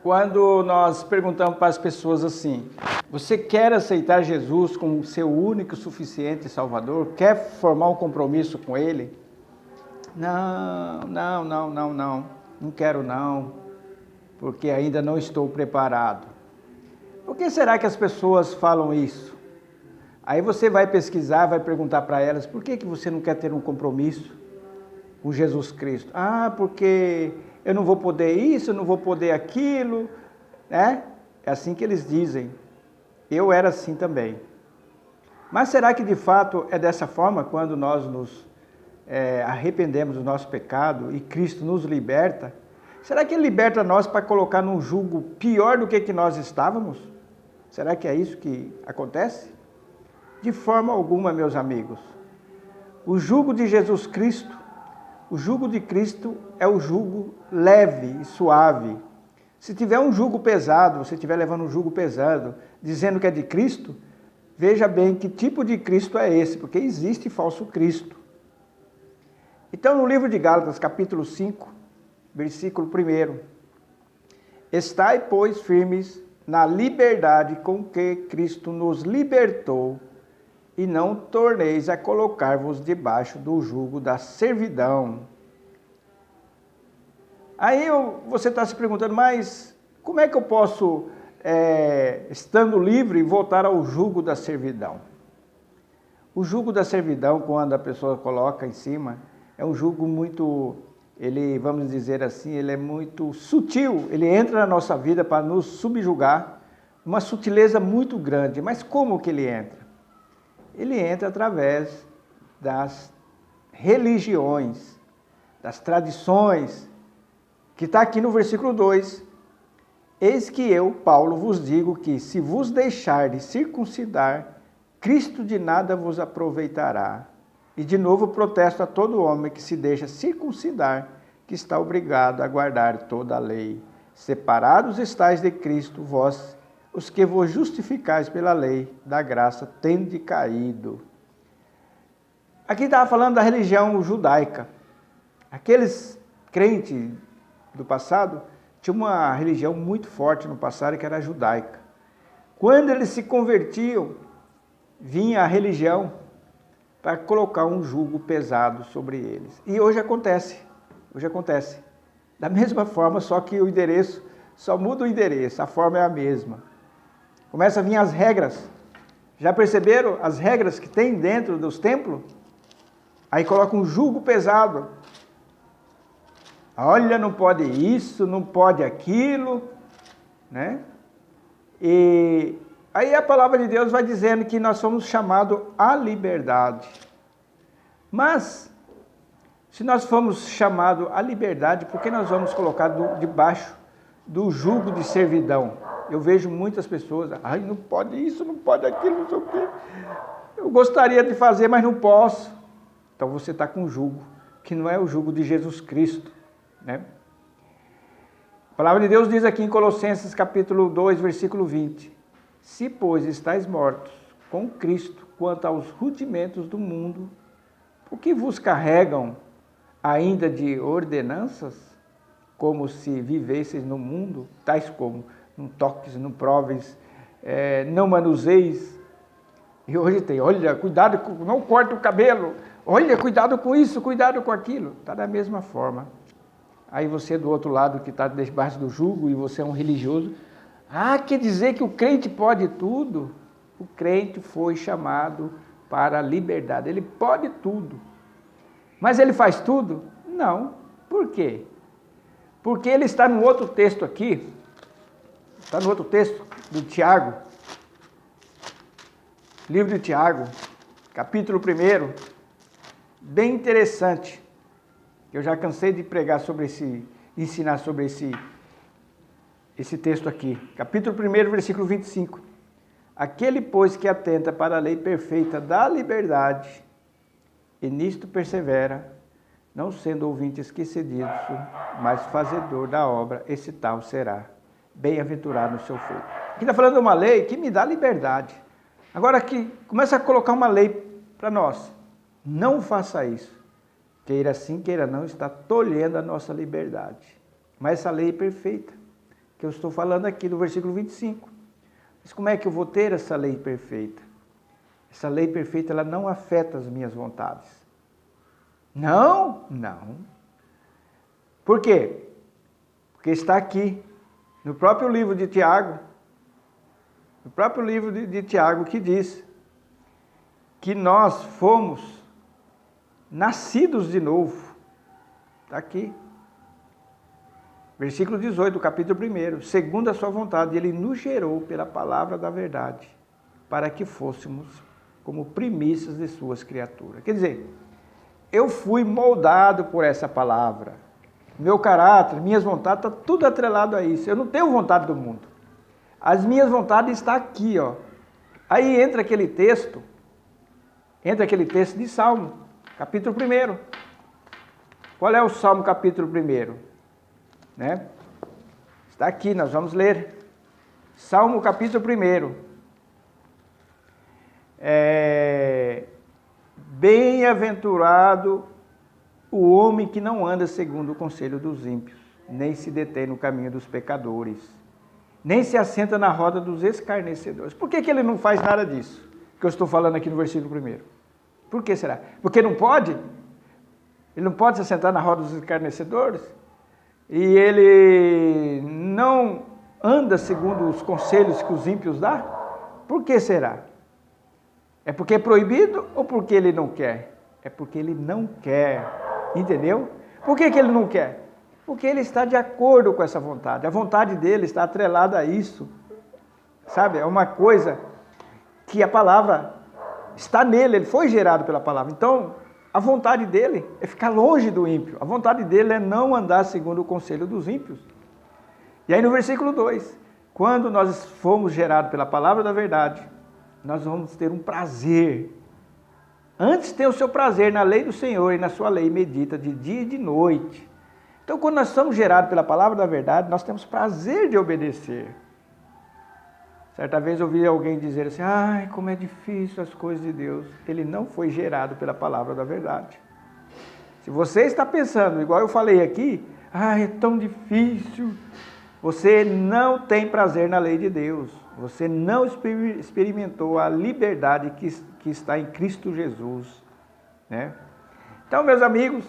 Quando nós perguntamos para as pessoas assim, você quer aceitar Jesus como seu único, suficiente Salvador? Quer formar um compromisso com Ele? Não quero não, porque ainda não estou preparado. Por que será que as pessoas falam isso? Aí você vai pesquisar, vai perguntar para elas, por que você não quer ter um compromisso com Jesus Cristo? Ah, porque eu não vou poder isso, eu não vou poder aquilo, né? É assim que eles dizem. Eu era assim também. Mas será que de fato é dessa forma quando nós nos arrependemos do nosso pecado e Cristo nos liberta? Será que Ele liberta nós para colocar num jugo pior do que nós estávamos? Será que é isso que acontece? De forma alguma, meus amigos. O jugo de Jesus Cristo, o jugo de Cristo é o jugo leve e suave. Se tiver um jugo pesado, você estiver levando um jugo pesado, dizendo que é de Cristo, veja bem que tipo de Cristo é esse, porque existe falso Cristo. Então, no livro de Gálatas, capítulo 5, versículo 1, estai, pois, firmes na liberdade com que Cristo nos libertou, e não torneis a colocar-vos debaixo do jugo da servidão. Aí você está se perguntando, mas como é que eu posso, estando livre, voltar ao jugo da servidão? O jugo da servidão, quando a pessoa coloca em cima, é um jugo muito, vamos dizer assim, ele é muito sutil, ele entra na nossa vida para nos subjugar, uma sutileza muito grande. Mas como que ele entra? Ele entra através das religiões, das tradições, que está aqui no versículo 2. Eis que eu, Paulo, vos digo que se vos deixardes circuncidar, Cristo de nada vos aproveitará. E de novo protesto a todo homem que se deixa circuncidar, que está obrigado a guardar toda a lei. Separados estáis de Cristo, vós, os que vos justificais pela lei da graça, tende caído. Aqui estava falando da religião judaica. Aqueles crentes do passado tinham uma religião muito forte no passado, que era a judaica. Quando eles se convertiam, vinha a religião para colocar um jugo pesado sobre eles. E hoje acontece. Da mesma forma, só que o endereço, só muda o endereço, a forma é a mesma. Começa a vir as regras. Já perceberam as regras que tem dentro dos templos? Aí coloca um jugo pesado. Olha, não pode isso, não pode aquilo, né? E aí a palavra de Deus vai dizendo que nós somos chamados à liberdade. Mas, se nós fomos chamados à liberdade, por que nós vamos colocar debaixo do jugo de servidão? Eu vejo muitas pessoas, não pode isso, não pode aquilo, não sei o quê. Eu gostaria de fazer, mas não posso. Então você está com um jugo, que não é o jugo de Jesus Cristo, né? A palavra de Deus diz aqui em Colossenses capítulo 2, versículo 20. Se, pois, estáis mortos com Cristo quanto aos rudimentos do mundo, o que vos carregam ainda de ordenanças, como se vivesseis no mundo, tais como não toques, não proves, não manuseis. E hoje tem, olha, cuidado, não corta o cabelo, olha, cuidado com isso, cuidado com aquilo. Está da mesma forma. Aí você do outro lado que está debaixo do jugo e você é um religioso, quer dizer que o crente pode tudo? O crente foi chamado para a liberdade, ele pode tudo. Mas ele faz tudo? Não. Por quê? Porque ele está no outro texto aqui, está no outro texto do Tiago, livro de Tiago, capítulo 1, bem interessante. Eu já cansei de pregar sobre ensinar sobre esse texto aqui. Capítulo 1, versículo 25. Aquele, pois, que atenta para a lei perfeita da liberdade, e nisto persevera, não sendo ouvinte esquecido, mas fazedor da obra, esse tal será bem-aventurado no seu feito. Aqui está falando de uma lei que me dá liberdade. Agora aqui, começa a colocar uma lei para nós. Não faça isso. Queira sim, queira não, está tolhendo a nossa liberdade. Mas essa lei é perfeita. que eu estou falando aqui do versículo 25. Mas como é que eu vou ter essa lei perfeita? Essa lei perfeita, ela não afeta as minhas vontades. Não. Por quê? Porque está aqui, no próprio livro de Tiago, que diz que nós fomos nascidos de novo. Está aqui. Versículo 18, do capítulo 1. Segundo a sua vontade, ele nos gerou pela palavra da verdade, para que fôssemos como primícias de suas criaturas. Quer dizer, eu fui moldado por essa palavra. Meu caráter, minhas vontades, está tudo atrelado a isso. Eu não tenho vontade do mundo. As minhas vontades estão aqui, ó. Aí entra aquele texto de Salmo, capítulo 1. Qual é o Salmo capítulo 1? Né? Está aqui, nós vamos ler. Salmo capítulo 1. Bem-aventurado o homem que não anda segundo o conselho dos ímpios, nem se detém no caminho dos pecadores, nem se assenta na roda dos escarnecedores. Por que ele não faz nada disso que eu estou falando aqui no versículo 1? Por que será? Porque não pode? Ele não pode se assentar na roda dos escarnecedores? E ele não anda segundo os conselhos que os ímpios dão? Por que será? É porque é proibido ou porque ele não quer? É porque ele não quer. Entendeu? Por que ele não quer? Porque ele está de acordo com essa vontade. A vontade dele está atrelada a isso. Sabe? É uma coisa que a palavra está nele, ele foi gerado pela palavra. Então, a vontade dele é ficar longe do ímpio. A vontade dele é não andar segundo o conselho dos ímpios. E aí no versículo 2, quando nós fomos gerados pela palavra da verdade, nós vamos ter um prazer. Antes tem o seu prazer na lei do Senhor e na sua lei medita de dia e de noite. Então, quando nós somos gerados pela palavra da verdade, nós temos prazer de obedecer. Certa vez eu ouvi alguém dizer assim, ai, como é difícil as coisas de Deus. Ele não foi gerado pela palavra da verdade. Se você está pensando, igual eu falei aqui, ai, é tão difícil, você não tem prazer na lei de Deus. Você não experimentou a liberdade que está em Cristo Jesus, né? Então, meus amigos,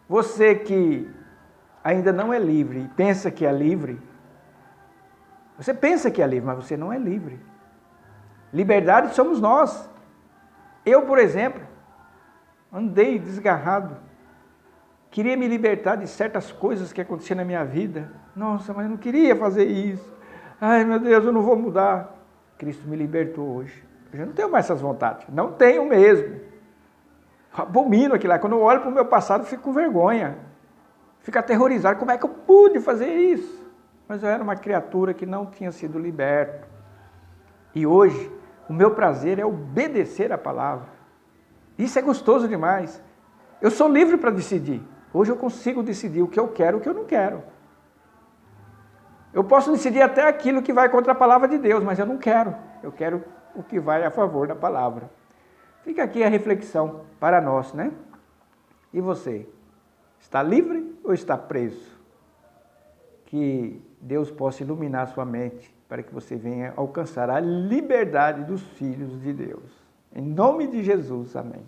você que ainda não é livre e pensa que é livre, você pensa que é livre, mas você não é livre. Liberdade somos nós. Eu, por exemplo, andei desgarrado. Queria me libertar de certas coisas que aconteciam na minha vida. Nossa, mas eu não queria fazer isso. Ai, meu Deus, eu não vou mudar. Cristo me libertou hoje. Eu já não tenho mais essas vontades. Não tenho mesmo. Abomino aquilo lá. Quando eu olho para o meu passado, fico com vergonha. Fico aterrorizado. Como é que eu pude fazer isso? Mas eu era uma criatura que não tinha sido liberto. E hoje, o meu prazer é obedecer a palavra. Isso é gostoso demais. Eu sou livre para decidir. Hoje eu consigo decidir o que eu quero e o que eu não quero. Eu posso decidir até aquilo que vai contra a palavra de Deus, mas eu não quero. Eu quero o que vai a favor da palavra. Fica aqui a reflexão para nós, né? E você? Está livre ou está preso? Que Deus possa iluminar a sua mente para que você venha alcançar a liberdade dos filhos de Deus. Em nome de Jesus, amém.